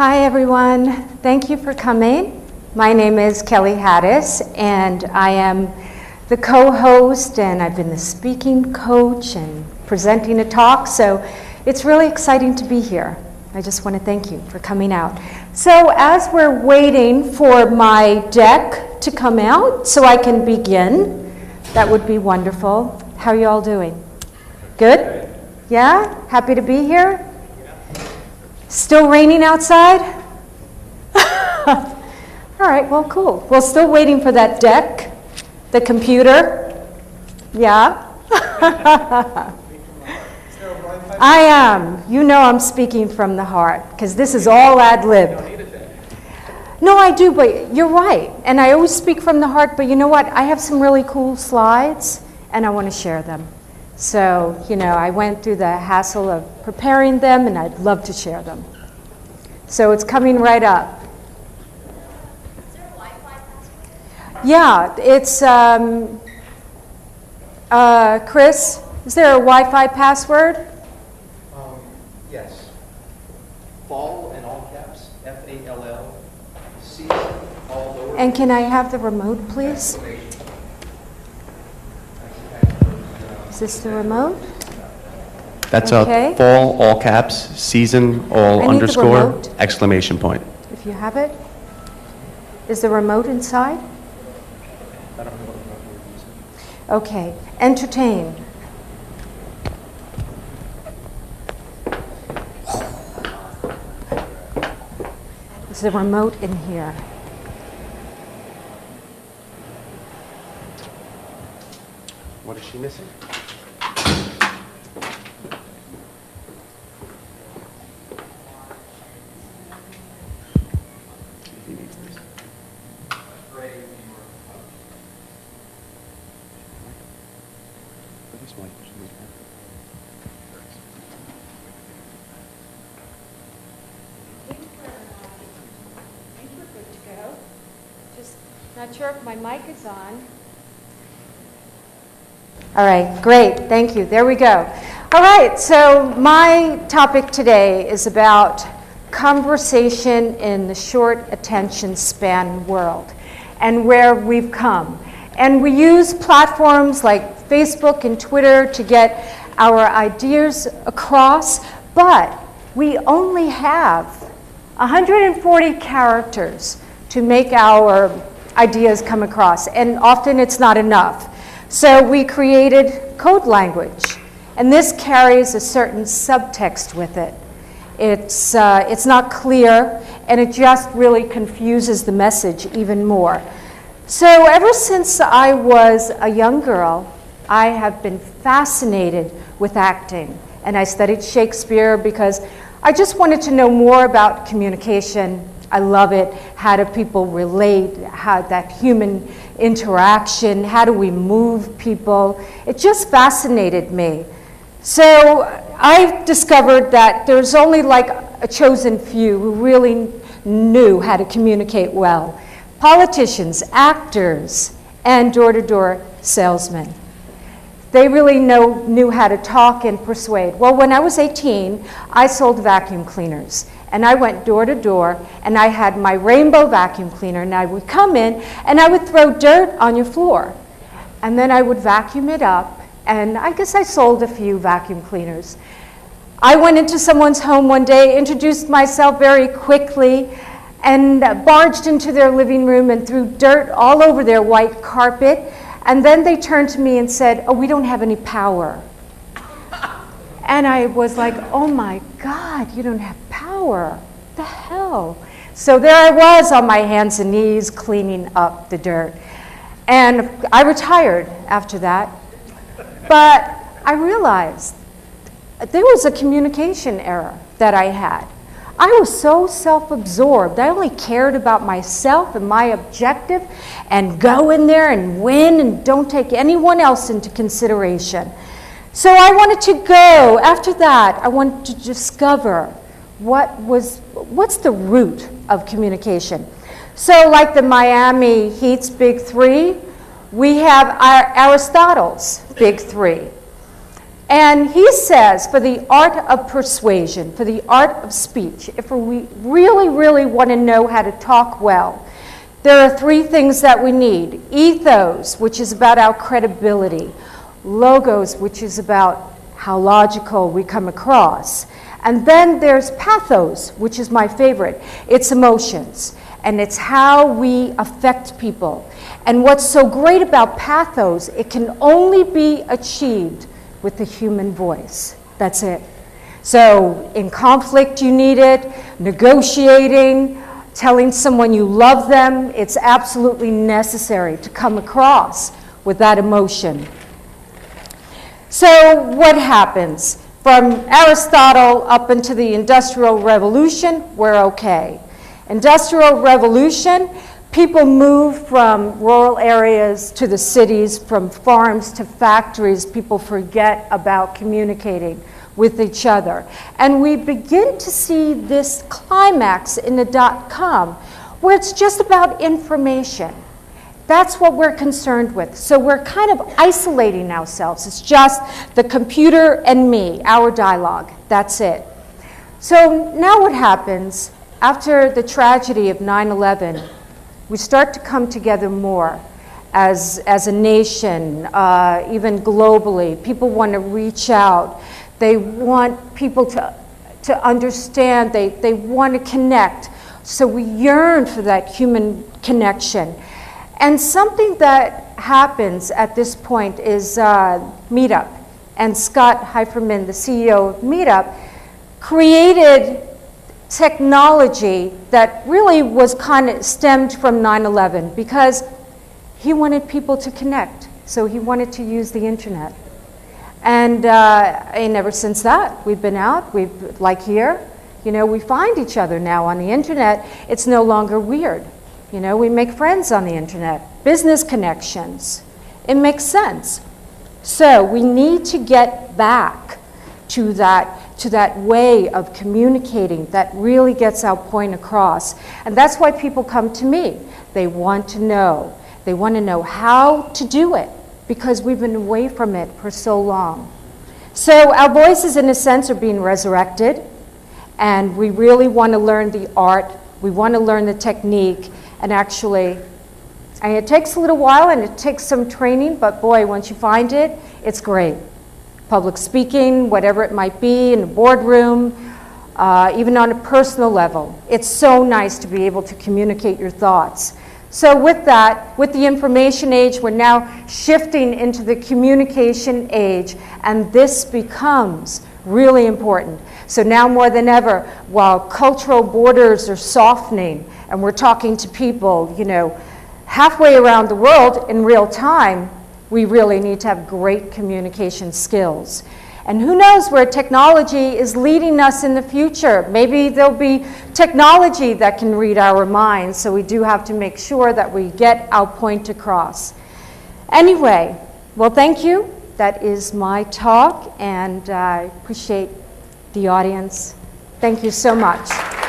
Hi everyone, thank you for coming. My name is Kelly Hadous and I am the co-host and I've been the speaking coach and presenting a talk, so it's really exciting to be here. I just want to thank you for coming out. So as we're waiting for my deck to come out so I can begin, that would be wonderful. How are you all doing? Good? Yeah? Happy to be here? Still raining outside? All right, well, cool. We're still waiting for that deck, the computer. Yeah? I am. You know I'm speaking from the heart, because this is all ad lib. No, I do, but you're right. And I always speak from the heart, but you know what? I have some really cool slides, and I want to share them. So, you know, I went through the hassle of preparing them, and I'd love to share them. So it's coming right up. Is there a Wi-Fi password? Yeah, it's, Chris, is there a Wi-Fi password? Yes. Fall in all caps, F-A-L-L, season, all lower. And can I have the remote, please? Is this the remote? That's Okay. a fall, all caps, season, all I need the underscore, remote. exclamation point. If you have it. Is the remote inside? I don't know what we're using. Okay. Entertain. Is the remote in here? What is she missing? I think we're good to go. Just not sure if my mic is on. All right, great, thank you. There we go. All right, so my topic today is about conversation in the short attention span world and where we've come. And we use platforms like Facebook and Twitter to get our ideas across, but we only have 140 characters to make our ideas come across, and often it's not enough. So we created code language, and this carries a certain subtext with it. It's not clear, and it just really confuses the message even more. So ever since I was a young girl, I have been fascinated with acting, and I studied Shakespeare because I just wanted to know more about communication. I love it. How do people relate? How that human interaction? How do we move people? It just fascinated me. So I discovered that there's only like a chosen few who really knew how to communicate well. Politicians, actors, and door-to-door salesmen. They really knew how to talk and persuade. Well, when I was 18, I sold vacuum cleaners. And I went door to door, and I had my rainbow vacuum cleaner, and I would come in, and I would throw dirt on your floor. And then I would vacuum it up, and I guess I sold a few vacuum cleaners. I went into someone's home one day, introduced myself very quickly, and barged into their living room and threw dirt all over their white carpet. And then they turned to me and said, "Oh, we don't have any power." And I was like, "Oh my God, you don't have power. The hell?" So there I was on my hands and knees cleaning up the dirt. And I retired after that. But I realized there was a communication error that I had. I was so self-absorbed. I only cared about myself and my objective and go in there and win and don't take anyone else into consideration. So I wanted to go. After that, I wanted to discover what's the root of communication. So like the Miami Heat's Big Three, we have Aristotle's Big Three. And he says, for the art of persuasion, for the art of speech, if we really, really want to know how to talk well, there are three things that we need. Ethos, which is about our credibility. Logos, which is about how logical we come across. And then there's pathos, which is my favorite. It's emotions, and it's how we affect people. And what's so great about pathos, it can only be achieved with the human voice. That's it. So in conflict you need it, negotiating, telling someone you love them, it's absolutely necessary to come across with that emotion. So what happens? From Aristotle up into the Industrial Revolution, we're okay. Industrial Revolution, people move from rural areas to the cities, from farms to factories. People forget about communicating with each other. And we begin to see this climax in the .com, where it's just about information. That's what we're concerned with. So we're kind of isolating ourselves. It's just the computer and me, our dialogue. That's it. So now what happens after the tragedy of 9/11? We start to come together more as a nation, even globally. People want to reach out. They want people to understand. They want to connect. So we yearn for that human connection. And something that happens at this point is Meetup. And Scott Heiferman, the CEO of Meetup, created technology that really was kind of stemmed from 9/11 because he wanted people to connect. So he wanted to use the internet. And ever since that, we've been out, like here, we find each other now on the internet. It's no longer weird. We make friends on the internet, business connections. It makes sense. So we need to get back to that way of communicating that really gets our point across. And that's why people come to me. They want to know. They want to know how to do it because we've been away from it for so long. So our voices, in a sense, are being resurrected, and we really want to learn the art. We want to learn the technique, and actually, it takes a little while and it takes some training, but boy, once you find it, it's great. Public speaking, whatever it might be, in a boardroom, even on a personal level. It's so nice to be able to communicate your thoughts. So with that, with the information age, we're now shifting into the communication age, and this becomes really important. So now more than ever, while cultural borders are softening, and we're talking to people, halfway around the world in real time, we really need to have great communication skills. And who knows where technology is leading us in the future. Maybe there'll be technology that can read our minds, so we do have to make sure that we get our point across. Anyway, well, thank you. That is my talk, and I appreciate the audience. Thank you so much.